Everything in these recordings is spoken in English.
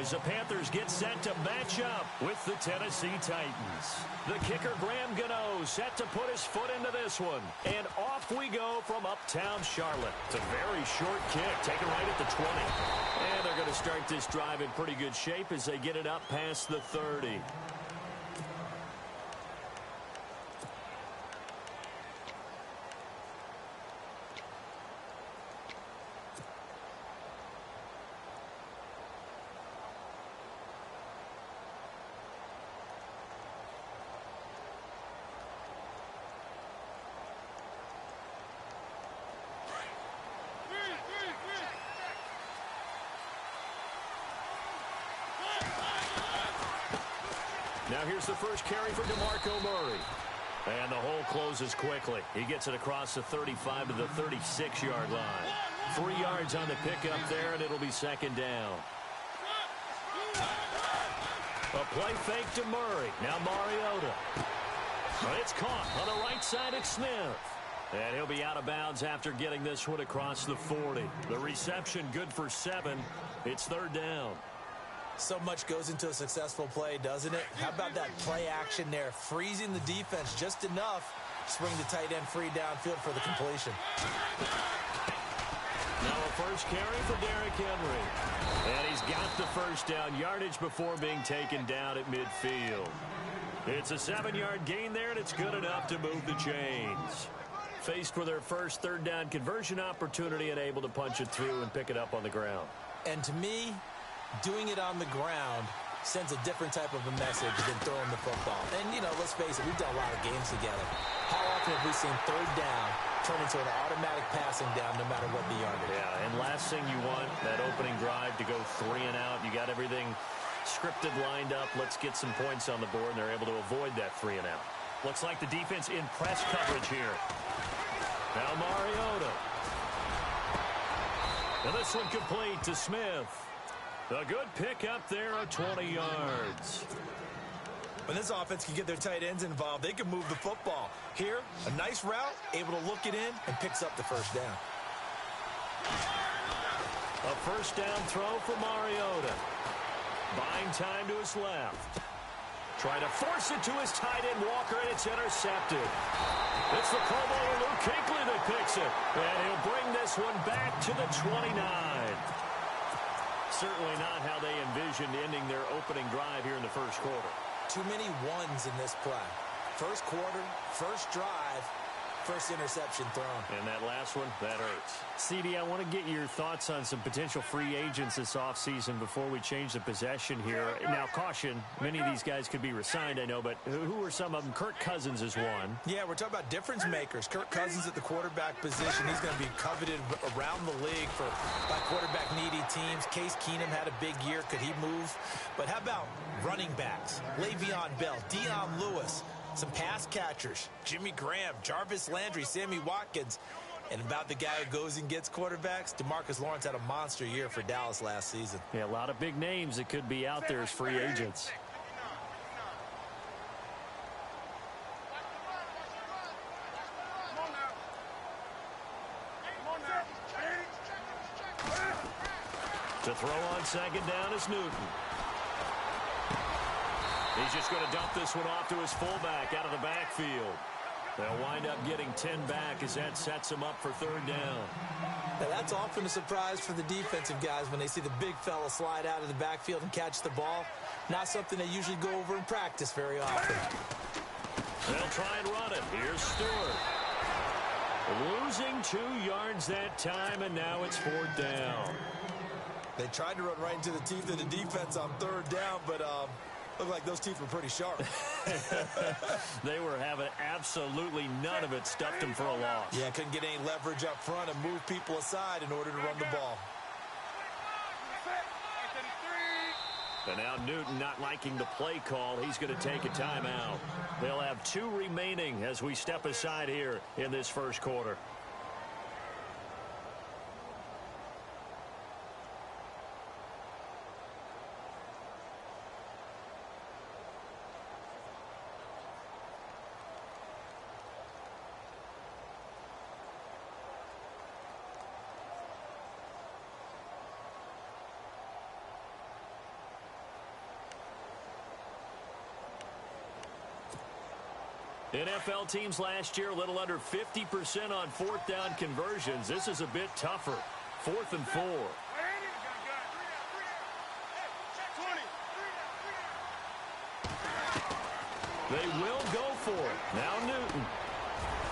as the Panthers get set to match up with the Tennessee Titans. The kicker, Graham Gano, set to put his foot into this one. And off we go from uptown Charlotte. It's a very short kick, taken right at the 20. And they're going to start this drive in pretty good shape as they get it up past the 30. Now here's the first carry for DeMarco Murray. And the hole closes quickly. He gets it across the 35 to the 36-yard line. 3 yards on the pickup there, and it'll be second down. A play fake to Murray. Now Mariota. It's caught on the right side of Smith. And he'll be out of bounds after getting this one across the 40. The reception good for 7. It's third down. So much goes into a successful play, doesn't it? How about that play action there? Freezing the defense just enough to swing the tight end free downfield for the completion. Now a first carry for Derrick Henry. And he's got the first down yardage before being taken down at midfield. It's a 7-yard gain there, and it's good enough to move the chains. Faced with their first third down conversion opportunity and able to punch it through and pick it up on the ground. And to me, doing it on the ground sends a different type of a message than throwing the football. And, you know, let's face it, we've done a lot of games together. How often have we seen third down turn into an automatic passing down no matter what the yardage? Yeah, and last thing you want, that opening drive to go 3 and out. You got everything scripted, lined up. Let's get some points on the board, and they're able to avoid that 3 and out. Looks like the defense in press coverage here. Now Mariota. And this one complete to Smith. A good pick up there at 20 yards. When this offense can get their tight ends involved, they can move the football. Here, a nice route, able to look it in, and picks up the first down. A first down throw for Mariota. Buying time to his left. Trying to force it to his tight end, Walker, and it's intercepted. It's the Pro Bowler Luke Kuechly that picks it. And he'll bring this one back to the 29. Certainly not how they envisioned ending their opening drive here in the first quarter. Too many ones in this play. First quarter, first drive, first interception thrown. And that last one, that hurts. CD, I want to get your thoughts on some potential free agents this offseason before we change the possession here. Now, caution, many of these guys could be re-signed, I know, but who are some of them? Kirk Cousins is one. Yeah, we're talking about difference makers. Kirk Cousins at the quarterback position. He's going to be coveted around the league by quarterback-needy teams. Case Keenum had a big year. Could he move? But how about running backs? Le'Veon Bell, Dion Lewis. Some pass catchers, Jimmy Graham, Jarvis Landry, Sammy Watkins. And about the guy who goes and gets quarterbacks, DeMarcus Lawrence had a monster year for Dallas last season. Yeah, a lot of big names that could be out there as free agents. To throw on second down is Newton. He's just going to dump this one off to his fullback out of the backfield. They'll wind up getting 10 back as that sets him up for third down. Now that's often a surprise for the defensive guys when they see the big fella slide out of the backfield and catch the ball. Not something they usually go over in practice very often. They'll try and run it. Here's Stewart. Losing 2 yards that time, and now it's fourth down. They tried to run right into the teeth of the defense on third down, but looked like those teeth were pretty sharp. They were having absolutely none of it, stuffed them for a loss. Yeah, couldn't get any leverage up front and move people aside in order to run the ball. And now Newton not liking the play call. He's going to take a timeout. They'll have 2 remaining as we step aside here in this first quarter. NFL teams last year, a little under 50% on fourth down conversions. This is a bit tougher. 4th and 4. They will go for it. Now Newton.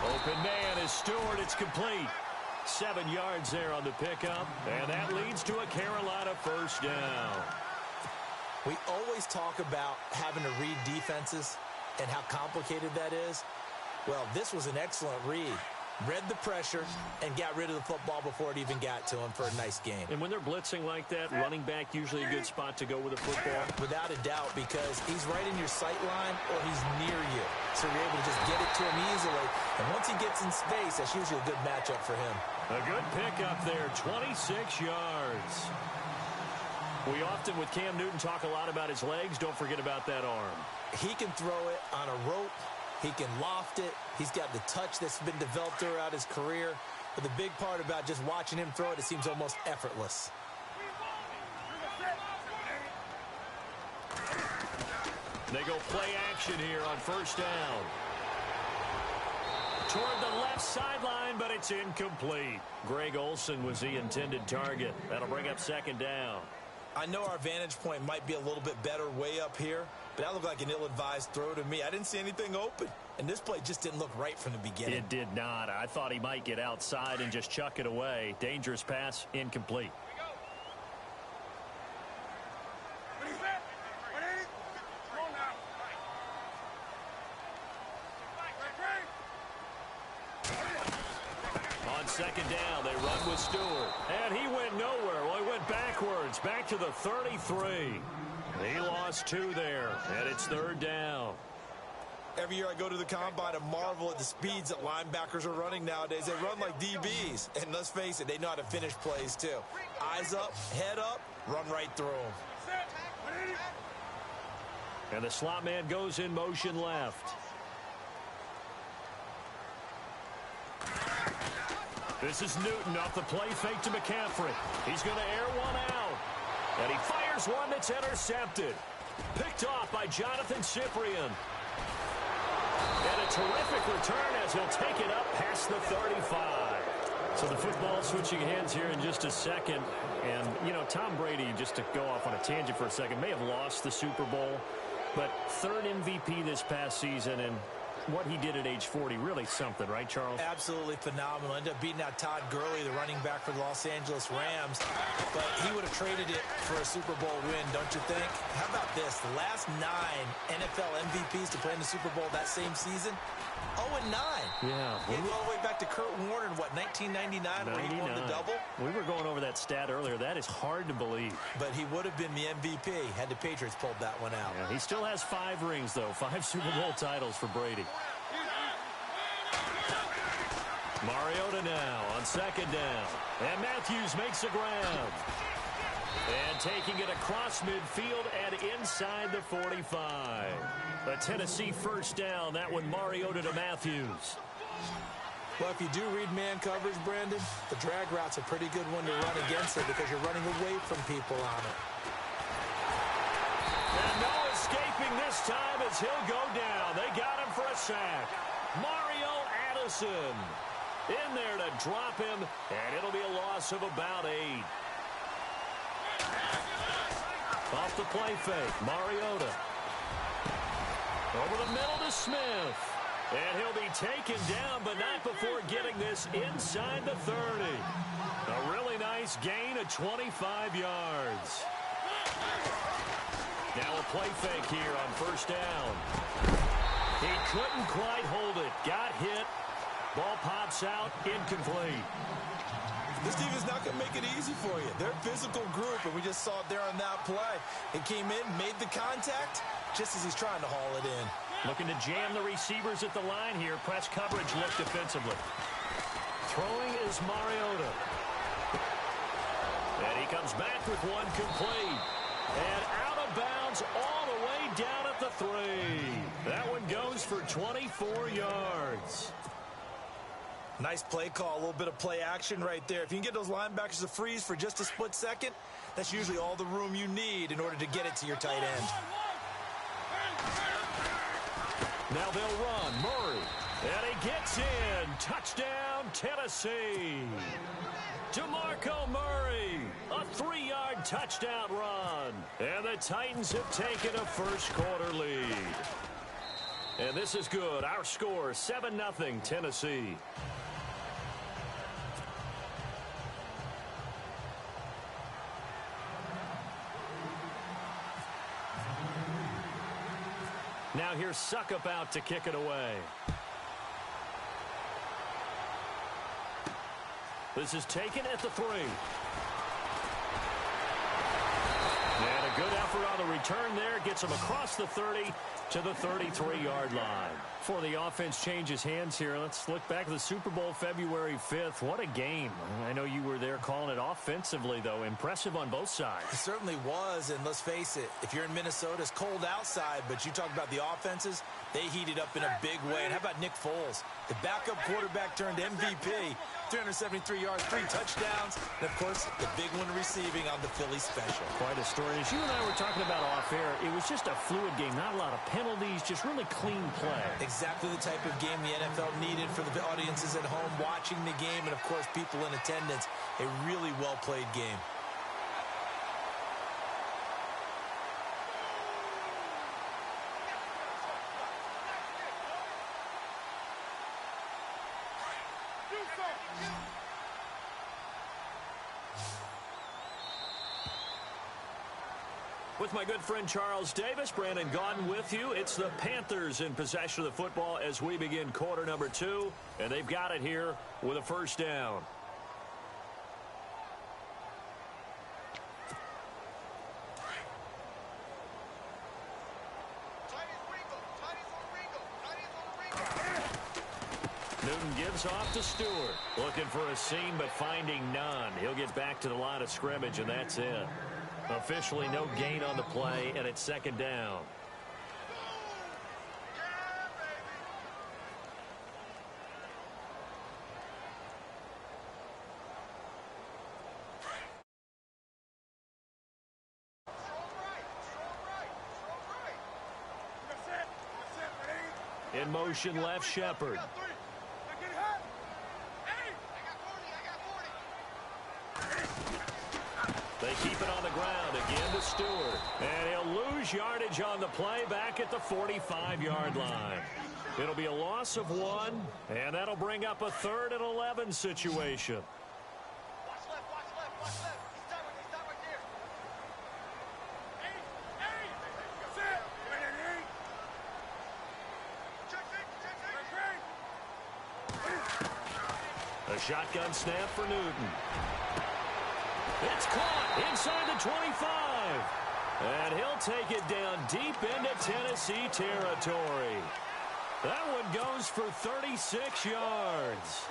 Open man is Stewart. It's complete. 7 yards there on the pickup. And that leads to a Carolina first down. We always talk about having to read defenses and how complicated that is. Well, this was an excellent read. Read the pressure and got rid of the football before it even got to him for a nice game. And when they're blitzing like that, running back usually a good spot to go with a football? Without a doubt, because he's right in your sight line or he's near you. So you're able to just get it to him easily. And once he gets in space, that's usually a good matchup for him. A good pickup there, 26 yards. We often, with Cam Newton, talk a lot about his legs. Don't forget about that arm. He can throw it on a rope. He can loft it. He's got the touch that's been developed throughout his career. But the big part about just watching him throw it, it seems almost effortless. They go play action here on first down. Toward the left sideline, but it's incomplete. Greg Olsen was the intended target. That'll bring up second down. I know our vantage point might be a little bit better way up here, but that looked like an ill-advised throw to me. I didn't see anything open, and this play just didn't look right from the beginning. It did not. I thought he might get outside and just chuck it away. Dangerous pass, incomplete. On second down, they run with Stewart. And he went nowhere. Well, he went backwards, back to the 33. He lost 2 there, and it's third down. Every year I go to the combine and marvel at the speeds that linebackers are running nowadays. They run like DBs. And let's face it, they know how to finish plays too. Eyes up, head up, run right through them. And the slot man goes in motion left. This is Newton off the play fake to McCaffrey. He's going to air one out. And he fires one that's intercepted. Picked off by Jonathan Cyprien. And a terrific return as he'll take it up past the 35. So the football switching hands here in just a second. And, you know, Tom Brady, just to go off on a tangent for a second, may have lost the Super Bowl. But 3rd MVP this past season, and what he did at age 40, really something, right, Charles? Absolutely phenomenal. Ended up beating out Todd Gurley, the running back for the Los Angeles Rams. But he would have traded it for a Super Bowl win, don't you think? How about this? The last 9 NFL MVPs to play in the Super Bowl that same season, 0-9. Yeah. He go all the way back to Kurt Warner in, what, 1999, where he won the double? We were going over that stat earlier. That is hard to believe. But he would have been the MVP had the Patriots pulled that one out. Yeah, he still has 5 rings, though. 5 Super Bowl titles for Brady. Mariota now on second down. And Matthews makes the grab. And taking it across midfield and inside the 45. A Tennessee first down. That one Mariota to Matthews. Well, if you do read man coverage, Brandon, the drag route's a pretty good one to run against it because you're running away from people on it. And no escaping this time as he'll go down. They got him for a sack. Mario Addison in there to drop him, and it'll be a loss of about 8. Off the play fake, Mariota. Over the middle to Smith. And he'll be taken down, but not before getting this inside the 30. A really nice gain of 25 yards. Now a play fake here on first down. He couldn't quite hold it. Got hit. Ball pops out. Incomplete. This team is not going to make it easy for you. They're a physical group, and we just saw it there on that play. It came in, made the contact, just as he's trying to haul it in. Looking to jam the receivers at the line here. Press coverage look defensively. Throwing is Mariota. And he comes back with one complete. And out of bounds all the way down at the 3. That one goes for 24 yards. Nice play call, a little bit of play action right there. If you can get those linebackers to freeze for just a split second, that's usually all the room you need in order to get it to your tight end. Now they'll run. Murray. And he gets in. Touchdown, Tennessee. DeMarco Murray. A 3-yard touchdown run. And the Titans have taken a first-quarter lead. And this is good. Our score, 7-0 Tennessee. Now here's Suckup out to kick it away. This is taken at the 3. And a good effort on the return there. Gets him across the 30 to the 33-yard line. Before the offense changes hands here, let's look back at the Super Bowl February 5th. What a game. I know you were there calling it offensively, though. Impressive on both sides. It certainly was, and let's face it, if you're in Minnesota, it's cold outside, but you talk about the offenses, they heated up in a big way. And how about Nick Foles? The backup quarterback turned MVP, 373 yards, 3 touchdowns, and, of course, the big one receiving on the Philly special. Quite a story. As you and I were talking about off air, it was just a fluid game, not a lot of penalties, just really clean play. Exactly the type of game the NFL needed for the audiences at home watching the game and, of course, people in attendance. A really well-played game. With my good friend Charles Davis, Brandon Gaudin with you. It's the Panthers in possession of the football as we begin quarter number 2. And they've got it here with a first down. Newton gives off to Stewart. Looking for a seam, but finding none. He'll get back to the line of scrimmage, and that's it. Officially no gain on the play, and it's second down. In motion, left Shepard. They keep it on the ground again to Stewart. And he'll lose yardage on the play back at the 45-yard line. It'll be a loss of 1, and that'll bring up a 3rd and 11 situation. Watch left, watch left, watch left. He's done right there. That's it. A shotgun snap for Newton. It's caught inside the 25. And he'll take it down deep into Tennessee territory. That one goes for 36 yards.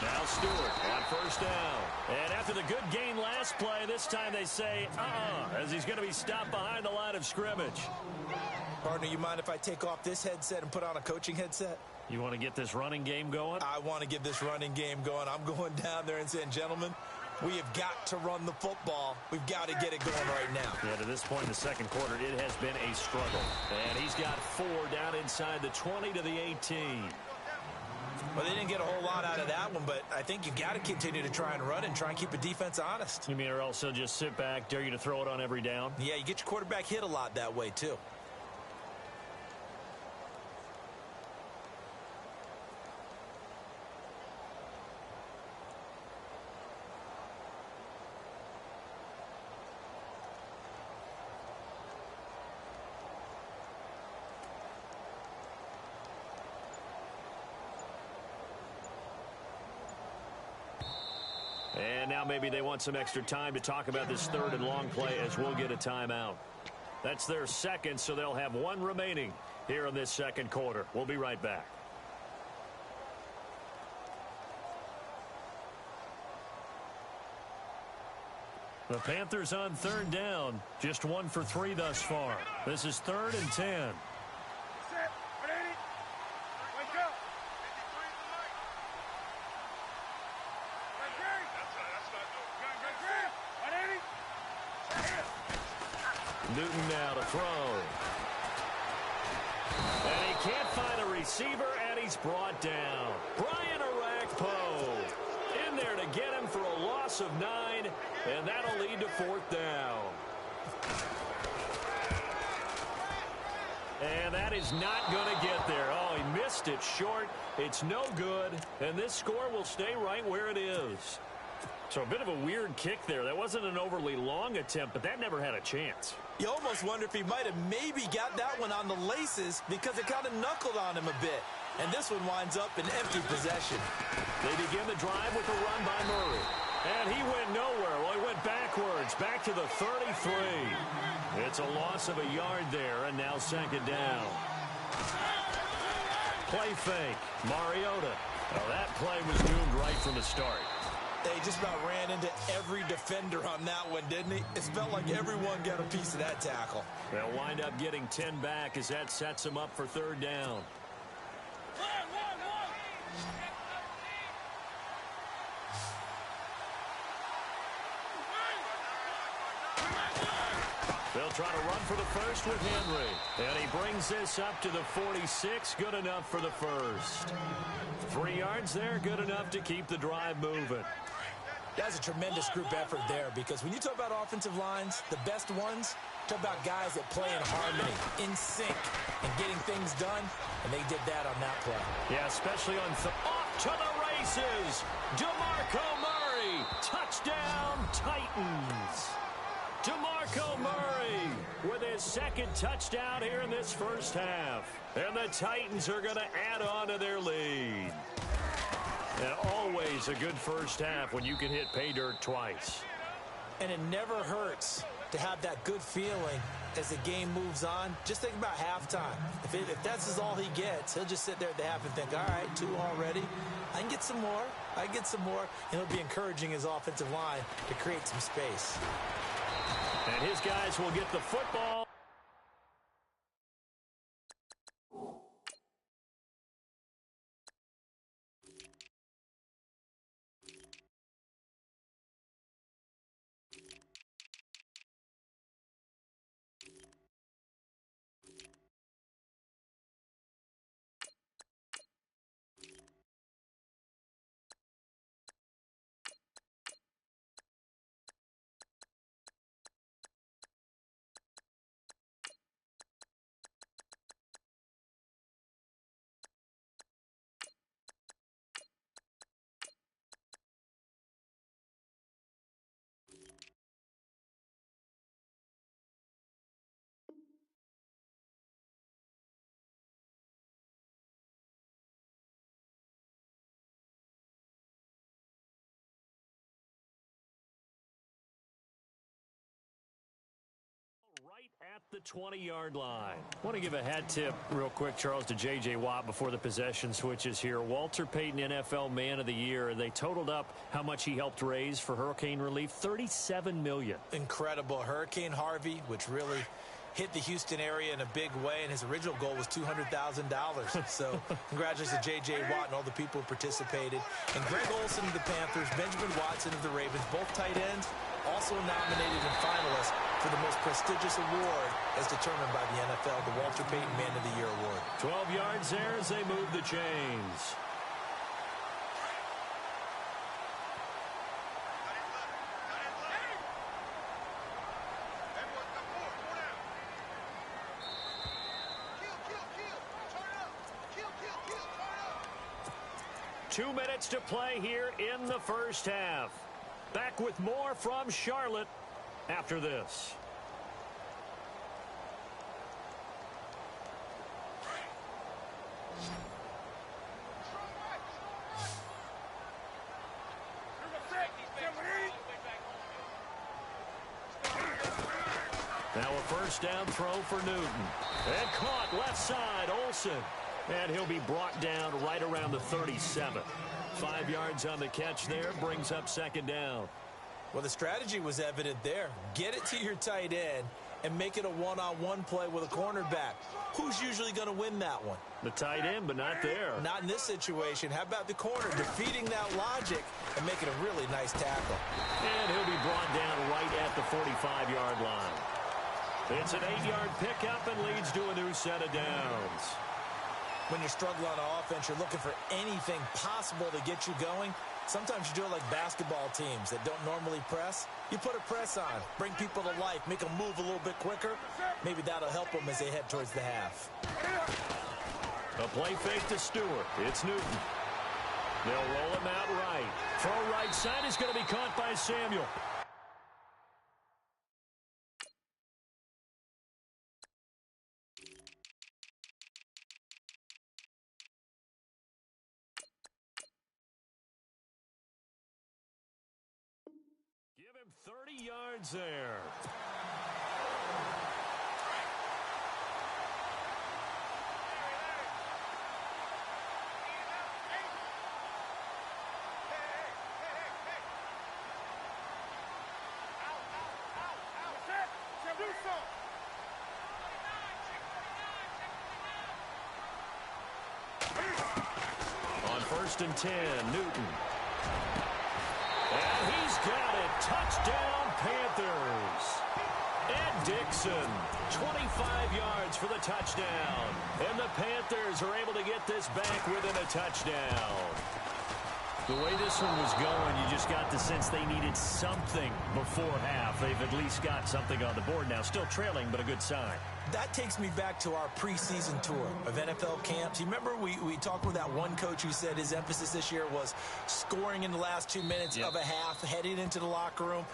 Now Stewart on first down. And after the good gain last play, this time they say, as he's going to be stopped behind the line of scrimmage. Partner, you mind if I take off this headset and put on a coaching headset? You want to get this running game going? I want to get this running game going. I'm going down there and saying, gentlemen, we have got to run the football. We've got to get it going right now. Yeah, to this point in the second quarter, it has been a struggle. And he's got 4 down inside the 20 to the 18. Well, they didn't get a whole lot out of that one, but I think you've got to continue to try and run and try and keep the defense honest. You mean or else they'll just sit back, dare you to throw it on every down? Yeah, you get your quarterback hit a lot that way, too. And now maybe they want some extra time to talk about this 3rd and long play as we'll get a timeout. That's their second, so they'll have 1 remaining here in this second quarter. We'll be right back. The Panthers on 3rd down, just 1 for 3 thus far. This is 3rd and 10. Wake up. Newton now to throw. And he can't find a receiver, and he's brought down. Brian Arakpo in there to get him for a loss of 9, and that'll lead to 4th down. And that is not going to get there. Oh, he missed it short. It's no good, and this score will stay right where it is. So a bit of a weird kick there. That wasn't an overly long attempt, but that never had a chance. You almost wonder if he might have maybe got that one on the laces because it kind of knuckled on him a bit. And this one winds up in empty possession. They begin the drive with a run by Murray. And he went nowhere. Well, he went backwards, back to the 33. It's a loss of a yard there, and now 2nd down. Play fake. Mariota. Well, that play was doomed right from the start. They just about ran into every defender on that one, didn't he? It felt like everyone got a piece of that tackle. They'll wind up getting 10 back as that sets them up for 3rd down. They'll try to run for the first with Henry. And he brings this up to the 46. Good enough for the first. 3 yards there, good enough to keep the drive moving. That's a tremendous group effort there because when you talk about offensive lines, the best ones, talk about guys that play in harmony, in sync, and getting things done, and they did that on that play. Yeah, especially on off to the races. DeMarco Murray, touchdown Titans. DeMarco Murray with his 2nd touchdown here in this first half. And the Titans are going to add on to their lead. And always a good first half when you can hit pay dirt twice. And it never hurts to have that good feeling as the game moves on. Just think about halftime. If that's all he gets, he'll just sit there at the half and think, all right, 2 already. I can get some more. I can get some more. And it'll be encouraging his offensive line to create some space. And his guys will get the football. Right at the 20-yard line. I want to give a hat tip real quick, Charles, to J.J. Watt before the possession switches here. Walter Payton, NFL Man of the Year. They totaled up how much he helped raise for hurricane relief, $37 million. Incredible. Hurricane Harvey, which really hit the Houston area in a big way, and his original goal was $200,000. So congratulations to J.J. Watt and all the people who participated. And Greg Olsen of the Panthers, Benjamin Watson of the Ravens, both tight ends, also nominated and finalists for the most prestigious award as determined by the NFL, the Walter Payton Man of the Year Award. 12 yards there as they move the chains. Two minutes to play here in the first half. Back with more from Charlotte after this. Now a first down throw for Newton. And caught left side, Olsen. And he'll be brought down right around the 37. 5 yards on the catch there, brings up second down. Well, the strategy was evident there. Get it to your tight end and make it a one-on-one play with a cornerback. Who's usually going to win that one? The tight end, but not there. Not in this situation. How about the corner defeating that logic and making a really nice tackle? And he'll be brought down right at the 45-yard line. It's an 8-yard pickup and leads to a new set of downs. When you're struggling on offense, you're looking for anything possible to get you going. Sometimes you do it like basketball teams that don't normally press. You put a press on, bring people to life, make them move a little bit quicker. Maybe that'll help them as they head towards the half. A play fake to Stewart. It's Newton. They'll roll him out right. Throw right side is going to be caught by Samuel. Give him 30 yards there. On 1st and 10, Newton. And he's got it. Touchdown, Panthers. Ed Dixon, 25 yards for the touchdown. And the Panthers are able to get this back within a touchdown. The way this one was going, you just got the sense they needed something before half. They've at least got something on the board now. Still trailing, but a good sign. That takes me back to our preseason tour of NFL camps. You remember we talked with that one coach who said his emphasis this year was scoring in the last 2 minutes of a half, heading into the locker room.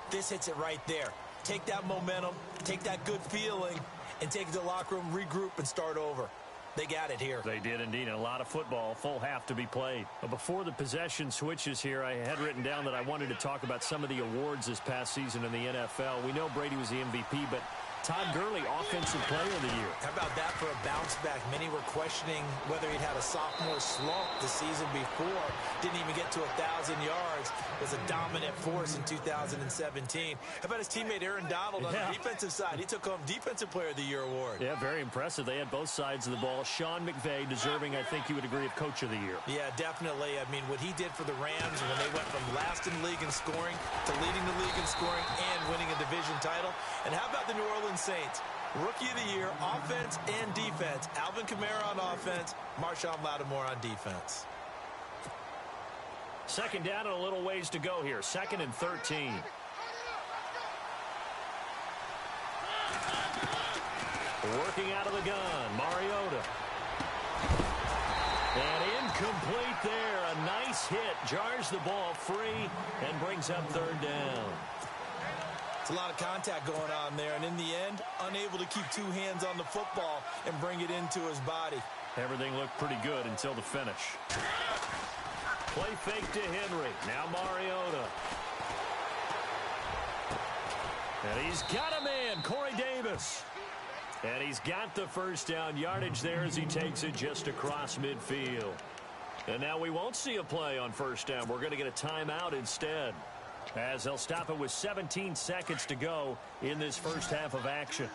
This hits it right there. Take that momentum, take that good feeling, and take it to the locker room, regroup, and start over. They got it here. They did indeed. A lot of football, full half to be played. But before the possession switches here, I had written down that I wanted to talk about some of the awards this past season in the NFL. We know Brady was the MVP, but Todd Gurley, Offensive Player of the Year. How about that for a bounce back? Many were questioning whether he'd had a sophomore slump the season before. Didn't even get to 1,000 yards. Was a dominant force in 2017. How about his teammate Aaron Donald on the defensive side? He took home Defensive Player of the Year award. Yeah, very impressive. They had both sides of the ball. Sean McVay deserving, I think you would agree, of Coach of the Year. Yeah, definitely. I mean, what he did for the Rams when they went from last in the league in scoring to leading the league in scoring and winning a division title. And how about the New Orleans Saints? Rookie of the Year, offense and defense. Alvin Kamara on offense, Marshawn Lattimore on defense. Second down and a little ways to go here. 2nd and 13. Working out of the gun, Mariota. And incomplete there. A nice hit. Jars the ball free and brings up 3rd down. It's a lot of contact going on there, and in the end, unable to keep 2 hands on the football and bring it into his body. Everything looked pretty good until the finish. Play fake to Henry. Now Mariota. And he's got a man, Corey Davis. And he's got the first down yardage there as he takes it just across midfield. And now we won't see a play on 1st down. We're going to get a timeout instead, as they'll stop it with 17 seconds to go in this first half of action.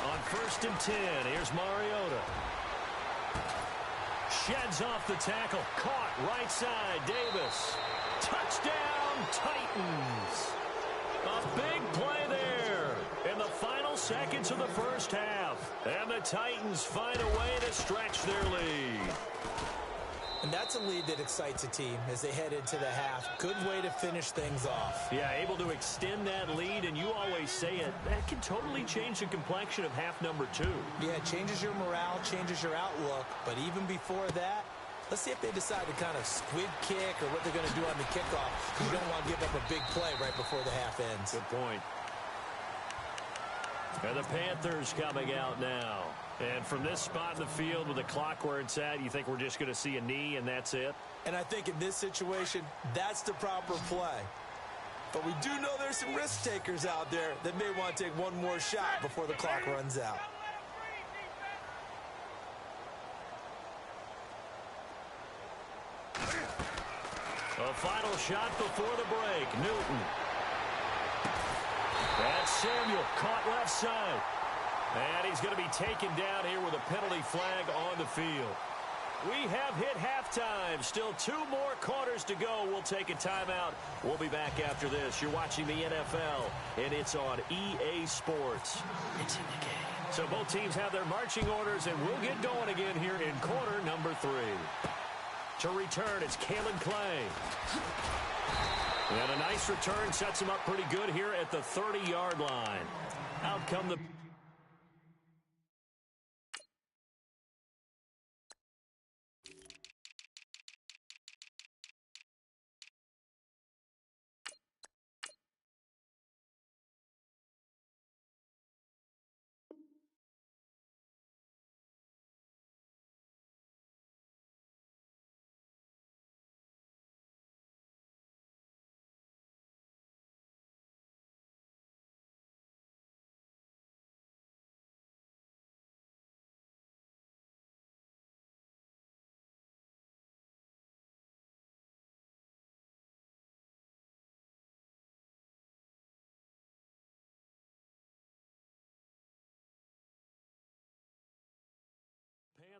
On 1st and 10, here's Mariota. Sheds off the tackle. Caught right side, Davis. Touchdown, Titans. A big play there in the final seconds of the first half. And the Titans find a way to stretch their lead. And that's a lead that excites a team as they head into the half. Good way to finish things off. Yeah, able to extend that lead, and you always say it, that can totally change the complexion of half number 2. Yeah, it changes your morale, changes your outlook. But even before that, let's see if they decide to kind of squib kick or what they're going to do on the kickoff. You don't want to give up a big play right before the half ends. Good point. And the Panthers coming out now. And from this spot in the field with the clock where it's at, you think we're just going to see a knee and that's it? And I think in this situation, that's the proper play. But we do know there's some risk takers out there that may want to take one more shot before the clock runs out. A final shot before the break. Newton. That's Samuel caught left side. And he's going to be taken down here with a penalty flag on the field. We have hit halftime. Still 2 more quarters to go. We'll take a timeout. We'll be back after this. You're watching the NFL, and it's on EA Sports. It's in the game. So both teams have their marching orders, and we'll get going again here in quarter number 3. To return, it's Kalen Clay. And a nice return sets him up pretty good here at the 30-yard line. Out come the...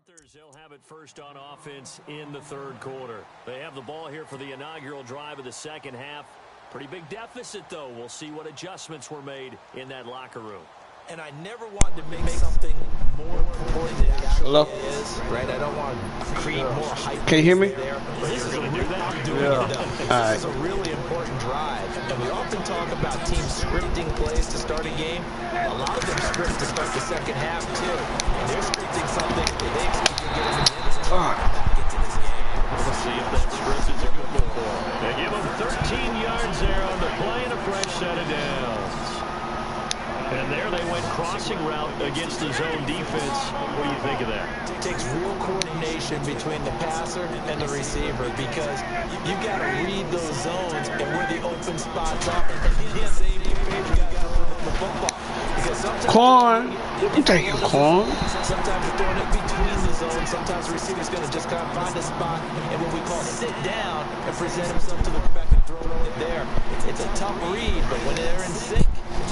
Panthers, they'll have it first on offense in the 3rd quarter. They have the ball here for the inaugural drive of the 2nd half. Pretty big deficit, though. We'll see what adjustments were made in that locker room. And I never want to make something more important than it actually is, right? I don't want to create more hype. Can you hear me? This is going to do that. I'm doing it, though. This is a really important drive. And we often talk about teams scripting plays to start a game. A lot of them script to start the 2nd half, too. And they're scripting something that they expect to get them back into this game. We'll see if that script is a good one for them. They give them 13 yards there on the play and a fresh set of downs. And there they went crossing route against the zone defense. What do you think of that? It takes real coordination between the passer and the receiver because you've got to read those zones and where the open spots are. And the safety page got to run the football. Because sometimes corn. I'm taking corn. Sometimes you're throwing it between the zones. Sometimes the receiver's going to just kind of find a spot and what we call sit down and present himself to the back and throw it there. It's a tough read, but when they're in sync,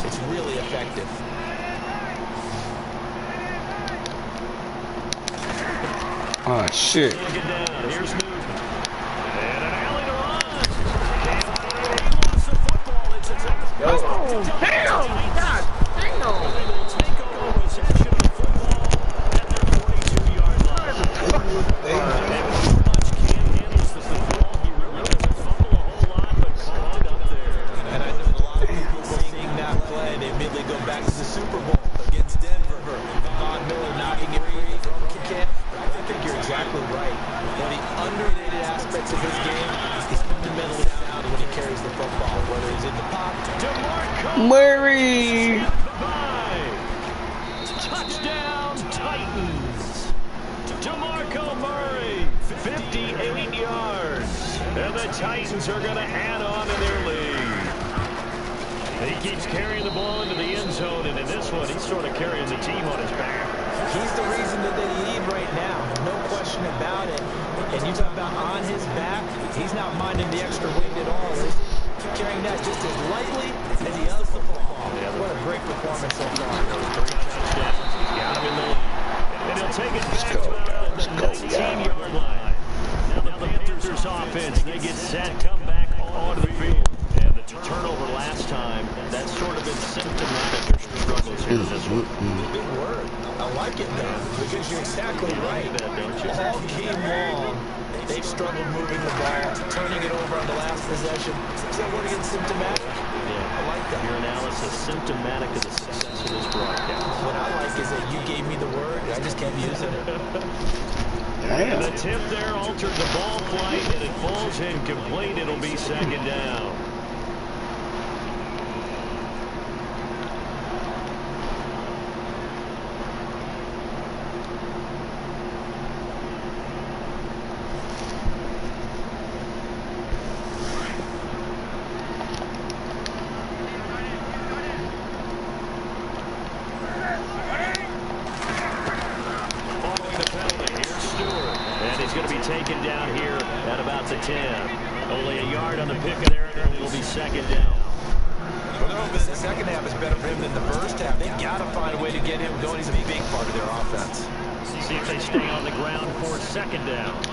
it's really effective. Oh, shit. Here's movement. And an alley to run. He lost the football. It's a Damn! God damn! They will take over possession of the football at their 42-yard line. And much Cam handles the football. He really doesn't fumble a whole lot, but caught up there. And I know a lot of people seeing that play, they immediately go back to the Super Bowl against Denver. Von Miller knocking it free from Cam. I think you're exactly right. One of the underrated aspects of his game is fundamentally sound when he carries the football, whether he's in the pocket. DeMarco Murray! Touchdown, Titans. DeMarco Murray, 58 yards. And the Titans are going to add on to their lead. He keeps carrying the ball into the end zone, and in this one, he's sort of carrying the team on his back. He's the reason that they lead right now, no question about it. And you talk about on his back, he's not minding the extra weight at all. He's carrying that just as lightly as he does the football. What a great performance so far. Got him in the lead. And he'll take it back to the 19-yard line. Now the Panthers offense, they get set, come back onto the field. And the turnover last time, that's sort of been symptomatic of struggles here in this one. Big word. I like it, though, because you're exactly right. All game long, they've struggled moving the ball, turning it over on the last possession. Is that word again symptomatic? Yeah, I like that. Your analysis, symptomatic of the success of this broadcast. What I like is that you gave me the word, I just kept using it. And the tip there altered the ball flight, and it falls incomplete. It'll be 2nd down. Taken down here at about the 10. Only a yard on the pick of there, and it'll be 2nd down. Well, the second half is better for him than the first half. They've got to find a way to get him going. He's a big part of their offense. see if they stay on the ground for second down.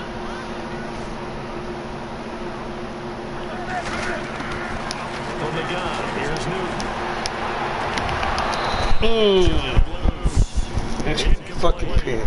From the gun, here's Newton. That's fucking pick.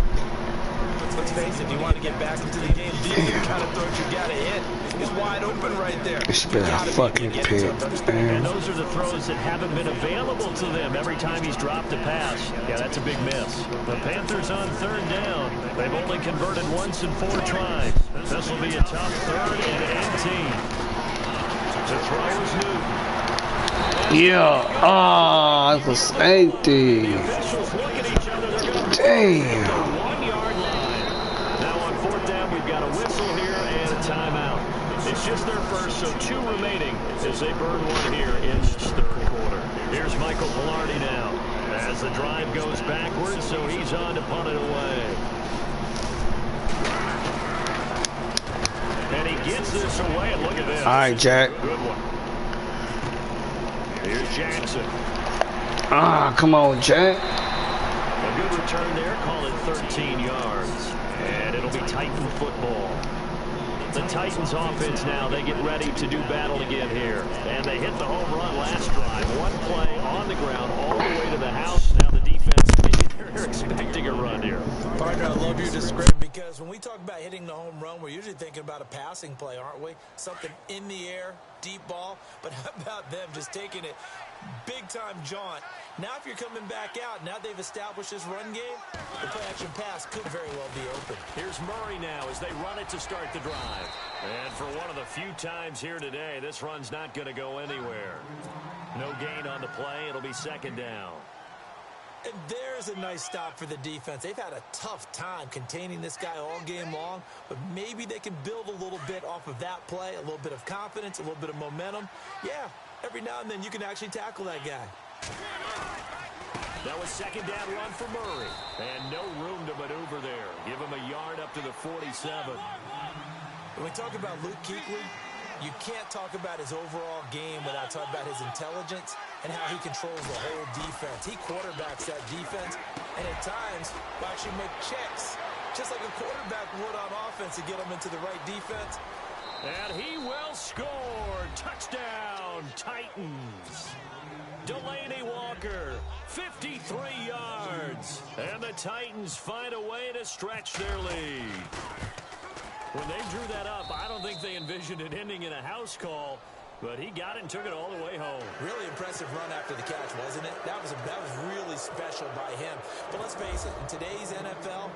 Let's face it, if you want to get back into the game, these are the kind of throws you got to hit. It's wide open right there. It's been a fucking pick, And man. those are the throws that haven't been available to them every time he's dropped a pass. Yeah, that's a big miss. The Panthers on third down. They've only converted once in 4 tries. This will be a tough 3rd and 18. The throw is Newton. Yeah. Ah, it was safety. Officials look at each other. They're going to Damn. 1-yard line. Now on 4th down, we've got a whistle here and a timeout. It's just their first, so 2 remaining as they burn one here in this 3rd quarter. Here's Michael Pilardi now as the drive goes backwards, so he's on to punt it away. And he gets this away, and look at this. All right, Jack. Good one. Here's Jackson. Ah, come on, Jack. A good return there, call it 13 yards. And it'll be Titan football. The Titans offense now, they get ready to do battle again here. And they hit the home run last drive. 1 play on the ground all the way to the house. Now the defense, they're expecting a run here. Partner, I love your description because when we talk about hitting the home run, we're usually thinking about a passing play, aren't we? Something in the air, deep ball. But how about them just taking it big-time jaunt? Now if you're coming back out, now they've established this run game, the play-action pass could very well be open. Here's Murray now as they run it to start the drive. And for one of the few times here today, this run's not going to go anywhere. No gain on the play. It'll be 2nd down. And there's a nice stop for the defense. They've had a tough time containing this guy all game long, but maybe they can build a little bit off of that play, a little bit of confidence, a little bit of momentum. Yeah, every now and then you can actually tackle that guy. That was 2nd down run for Murray. And no room to maneuver there. Give him a yard up to the 47. When we talk about Luke Kuechly, you can't talk about his overall game without talking about his intelligence and how he controls the whole defense. He quarterbacks that defense, and at times will actually make checks, just like a quarterback would on offense to get him into the right defense. And he will score. Touchdown, Titans. Delaney Walker, 53 yards. And the Titans find a way to stretch their lead. When they drew that up, I don't think they envisioned it ending in a house call, but he got it and took it all the way home. Really impressive run after the catch, wasn't it? That was really special by him. But let's face it, in today's NFL,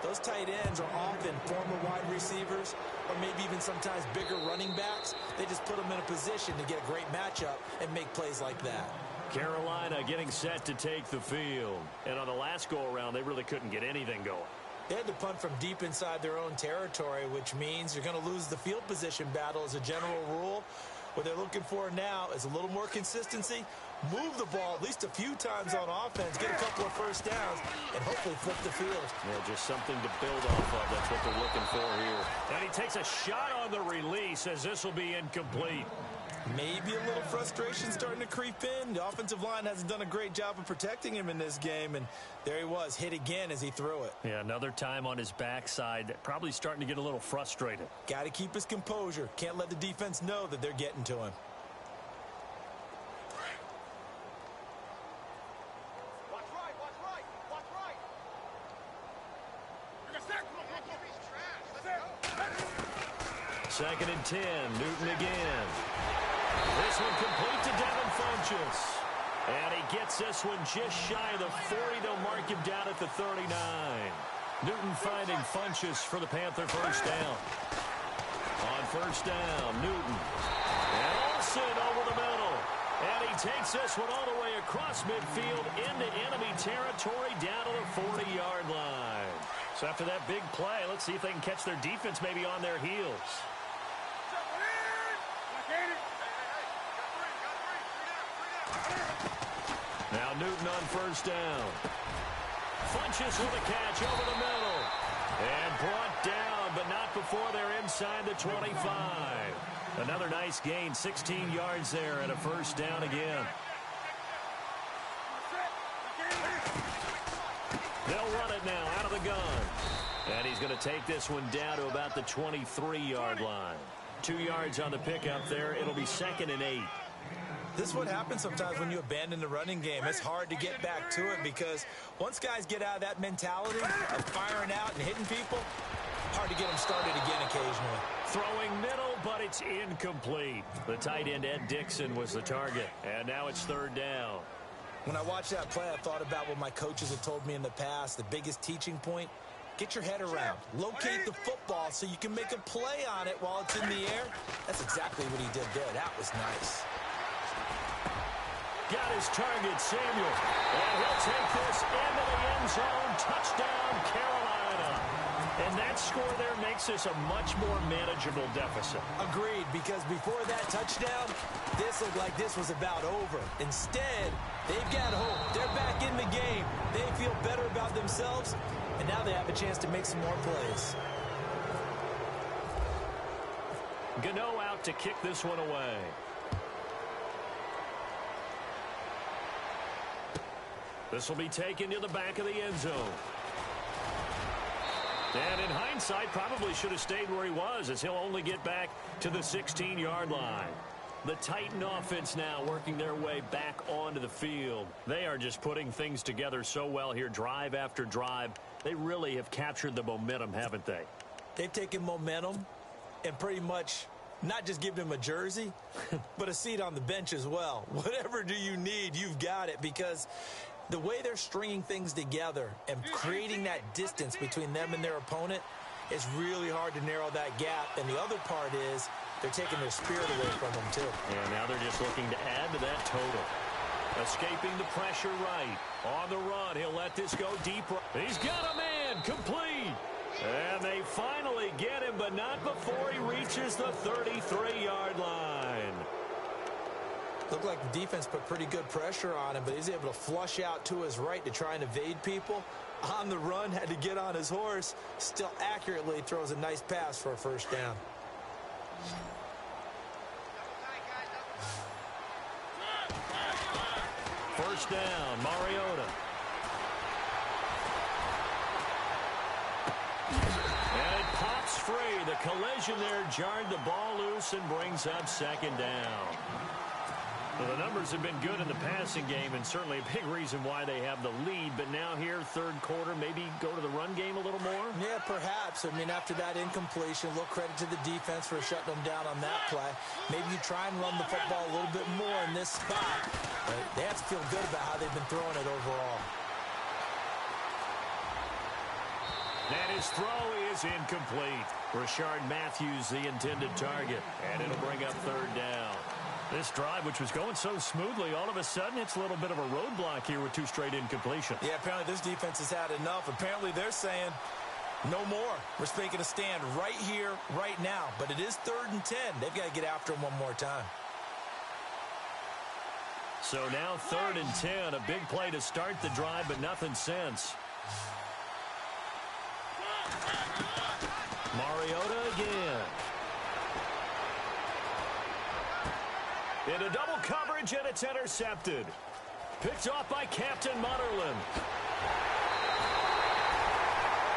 those tight ends are often former wide receivers or maybe even sometimes bigger running backs. They just put them in a position to get a great matchup and make plays like that. Carolina getting set to take the field. And on the last go-around, they really couldn't get anything going. They had to punt from deep inside their own territory, which means you're going to lose the field position battle as a general rule. What they're looking for now is a little more consistency, move the ball at least a few times on offense, get a couple of first downs, and hopefully flip the field. Yeah, just something to build off of. That's what they're looking for here. And he takes a shot on the release as this will be incomplete. Maybe a little frustration starting to creep in. The offensive line hasn't done a great job of protecting him in this game, and there he was, hit again as he threw it. Yeah, another time on his backside, probably starting to get a little frustrated. Got to keep his composure. Can't let the defense know that they're getting to him. Watch right, watch right, watch right. 2nd and 10, Newton again. This one complete to Devin Funchess. And he gets this one just shy of the 40. They'll mark him down at the 39. Newton finding Funchess for the Panther first down. On first down, Newton. And Olsen over the middle. And he takes this one all the way across midfield into enemy territory down to the 40-yard line. So after that big play, let's see if they can catch their defense maybe on their heels. Now Newton on first down. Funchess with a catch over the middle. And brought down, but not before they're inside the 25. Another nice gain, 16 yards there and a first down again. They'll run it now out of the gun. And he's going to take this one down to about the 23-yard line. 2 yards on the pickup there. It'll be 2nd and 8. This is what happens sometimes when you abandon the running game. It's hard to get back to it because once guys get out of that mentality of firing out and hitting people, hard to get them started again occasionally. Throwing middle, but it's incomplete. The tight end, Ed Dixon, was the target. And now it's 3rd down. When I watched that play, I thought about what my coaches have told me in the past. The biggest teaching point, get your head around. Locate the football so you can make a play on it while it's in the air. That's exactly what he did there. That was nice. Got his target, Samuel. And he'll take this into the end zone. Touchdown, Carolina. And that score there makes this a much more manageable deficit. Agreed, because before that touchdown, this looked like this was about over. Instead, they've got hope. They're back in the game. They feel better about themselves, and now they have a chance to make some more plays. Gano out to kick this one away. This will be taken to the back of the end zone. And in hindsight, probably should have stayed where he was, as he'll only get back to the 16-yard line. The Titan offense now working their way back onto the field. They are just putting things together so well here, drive after drive. They really have captured the momentum, haven't they? They've taken momentum and pretty much not just given him a jersey, but a seat on the bench as well. Whatever do you need, you've got it, because the way they're stringing things together and creating that distance between them and their opponent is really hard to narrow that gap. And the other part is they're taking their spirit away from them, too. And now they're just looking to add to that total. Escaping the pressure right. On the run, he'll let this go deep. He's got a man, complete. And they finally get him, but not before he reaches the 33-yard line. Looked like the defense put pretty good pressure on him, but he's able to flush out to his right to try and evade people. On the run, had to get on his horse. Still accurately throws a nice pass for a 1st down. First down, Mariota. And it pops free. The collision there jarred the ball loose and brings up 2nd down. Well, the numbers have been good in the passing game, and certainly a big reason why they have the lead. But now here, 3rd quarter, maybe go to the run game a little more? Yeah, perhaps. I mean, after that incompletion, a little credit to the defense for shutting them down on that play. Maybe you try and run the football a little bit more in this spot. They have to feel good about how they've been throwing it overall. And his throw is incomplete. Rashard Matthews, the intended target. And it'll bring up 3rd down. This drive, which was going so smoothly, all of a sudden it's a little bit of a roadblock here with 2 straight incompletions. Yeah, apparently this defense has had enough. Apparently they're saying, no more. We're making a stand right here, right now. But it is 3rd and 10. They've got to get after him one more time. So now 3rd and 10. A big play to start the drive, but nothing since. Mariota again. Into double coverage, and it's intercepted. Picked off by Captain Mutterland.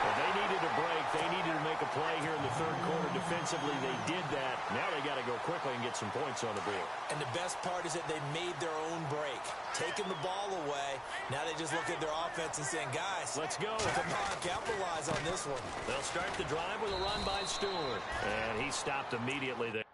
Well, they needed a break. They needed to make a play here in the 3rd quarter. Defensively, they did that. Now they got to go quickly and get some points on the board. And the best part is that they made their own break. Taking the ball away. Now they just look at their offense and saying, guys, let's go. Come on, capitalize on this one. They'll start the drive with a run by Stewart. And he stopped immediately there.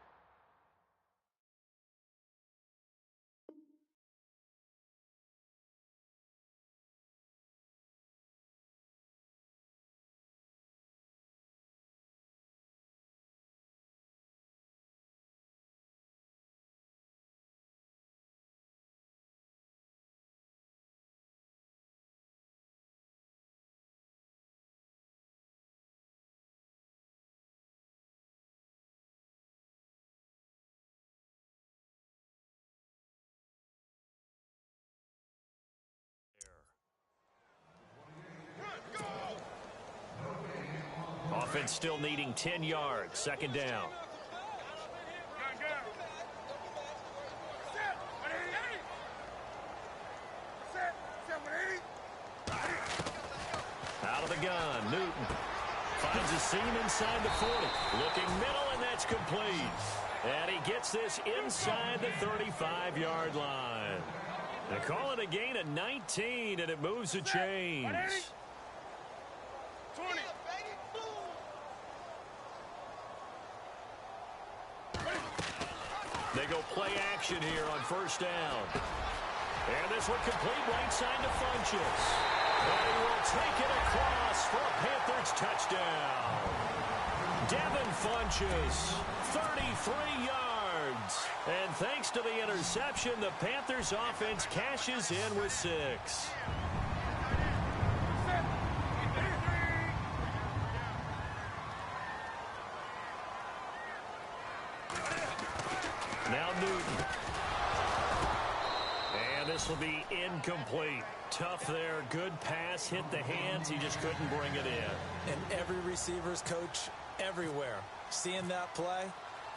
Offense still needing 10 yards. 2nd down. Out of the gun, Newton finds a seam inside the 40. Looking middle, and that's complete. And he gets this inside the 35-yard line. They call it a gain of 19, and it moves the chains. 20. They go play action here on first down. And this one complete right side to Funchess. And he will take it across for a Panthers touchdown. Devin Funchess, 33 yards. And thanks to the interception, the Panthers offense cashes in with 6. Now Newton. And this will be incomplete. Tough there. Good pass. Hit the hands. He just couldn't bring it in. And every receiver's coach everywhere. Seeing that play,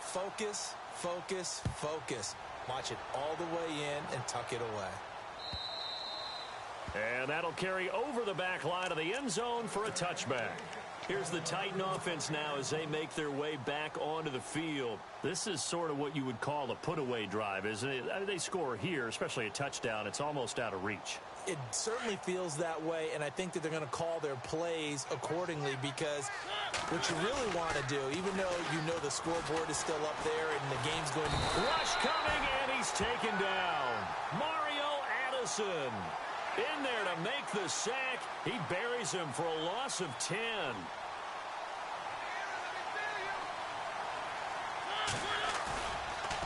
focus, focus, focus. Watch it all the way in and tuck it away. And that'll carry over the back line of the end zone for a touchback. Here's the Titan offense now as they make their way back onto the field. This is sort of what you would call a put-away drive, isn't it? I mean, they score here, especially a touchdown. It's almost out of reach. It certainly feels that way, and I think that they're going to call their plays accordingly because what you really want to do, even though you know the scoreboard is still up there and the game's going to... Rush coming, and he's taken down. Mario Addison in there to make the sack. He buries him for a loss of 10.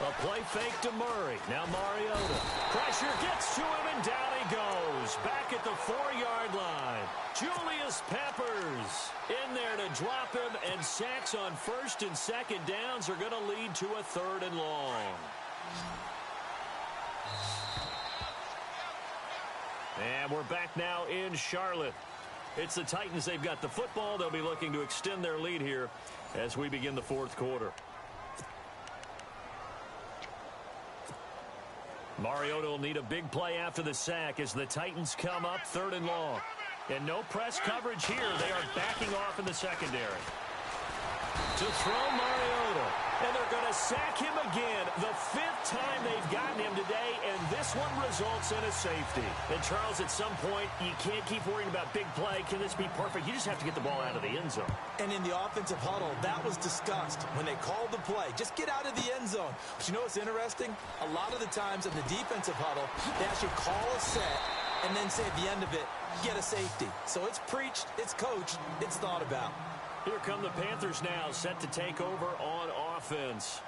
A play fake to Murray. Now Mariota. Pressure gets to him, and down he goes. Back at the 4-yard line. Julius Peppers in there to drop him, and sacks on first and second downs are going to lead to a 3rd and long. And we're back now in Charlotte. It's the Titans. They've got the football. They'll be looking to extend their lead here as we begin the 4th quarter. Mariota will need a big play after the sack as the Titans come up 3rd and long. And no press coverage here. They are backing off in the secondary. To throw Mariota. And they're going to sack him again. The 5th time they've gotten him today, and this one results in a safety. And, Charles, at some point, you can't keep worrying about big play. Can this be perfect? You just have to get the ball out of the end zone. And in the offensive huddle, that was discussed when they called the play. Just get out of the end zone. But you know what's interesting? A lot of the times in the defensive huddle, they actually call a set and then say at the end of it, get a safety. So it's preached, it's coached, it's thought about. Here come the Panthers now, set to take over on offense.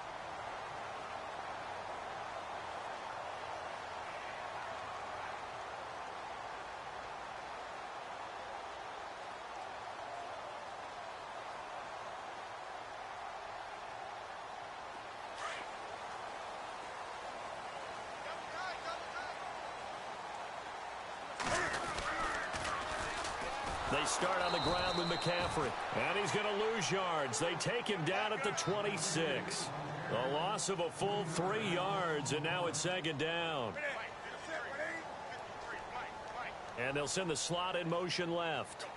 They start on the ground with McCaffrey. And he's going to lose yards. They take him down at the 26. A loss of a full 3 yards, and now it's 2nd down. And they'll send the slot in motion left.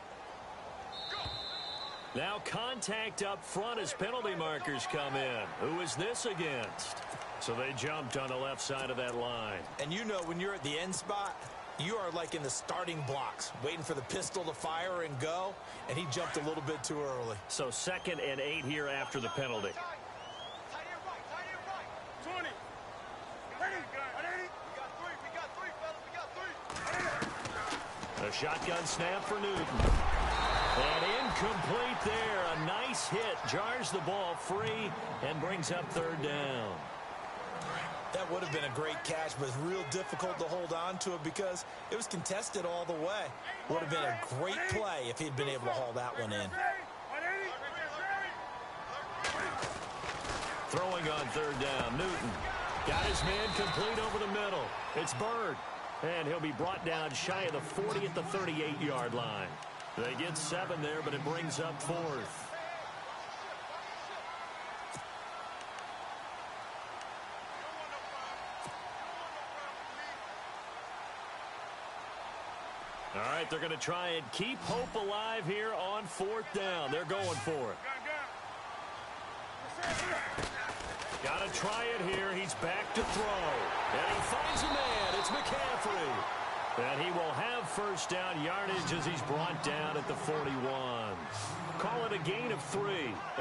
Now contact up front as penalty markers come in. Who is this against? So they jumped on the left side of that line. And you know when you're at the end spot, you are like in the starting blocks, waiting for the pistol to fire and go, and he jumped a little bit too early. So 2nd and 8 here after the penalty. 20. We got 3, fellas. We got 3. A shotgun snap for Newton. And incomplete there. A nice hit. Jars the ball free and brings up 3rd down. That would have been a great catch, but it's real difficult to hold on to it because it was contested all the way. Would have been a great play if he'd been able to haul that one in. Throwing on 3rd down, Newton. Got his man complete over the middle. It's Bird. And he'll be brought down shy of the 40 at the 38-yard line. They get 7 there, but it brings up 4th. All right, they're going to try and keep hope alive here on 4th down. They're going for it. Got to try it here. He's back to throw. And he finds a man. It's McCaffrey. And he will have 1st down yardage as he's brought down at the 41. Call it a gain of 3.